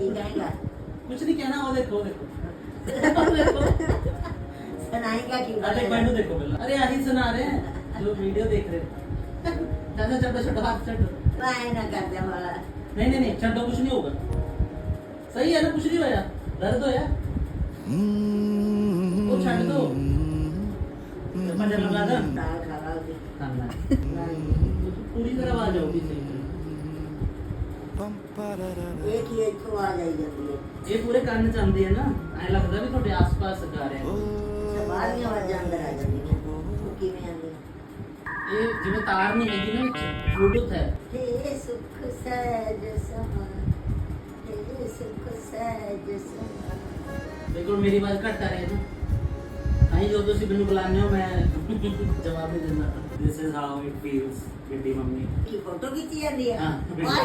की कहेगा? कुछ नहीं कहना, वो देखो देखो सुनाएगा की अरे मैंने देखो पहले, अरे यही सुना रहे हैं जो वीडियो देख रहे हैं। चाचा छोटो छोटो हाथ छोटो, मैं ना कर दे वाला। नहीं नहीं नहीं छोटो, कुछ नहीं होगा, सही है ना, कुछ नहीं होया, दर्द होया वो छड़ दो, पजामा लगा दो, दाल खावा होगी। खाना पूरी तरह आ जाओगी सही तरह। एक ही एक तो आ जाई जाती है। ये पूरे कान च आंदी है ना, ऐ लगदा भी ਤੁਹਾਡੇ आस-पास गा रहे हैं। बाहर दी आवाज़ अंदर आ जाती है। वो किवें आंदी? ये जिवें तार नहीं हैगी ना विच, ब्लूटूथ है। हे सुख सहज समा, हे सुख सहज समा। देखो मेरी आवाज घट आ रही है ना, आई जो ਤੁਸੀਂ ਮੈਨੂੰ ਬੁਲਾਉਂਦੇ ਹੋ ਮੈਂ ਜਵਾਬ ਨਹੀਂ ਦਿੰਦਾ। This is how it feels, बेटी मम्मी। की फोटो खींची जाती है? हाँ, वाह।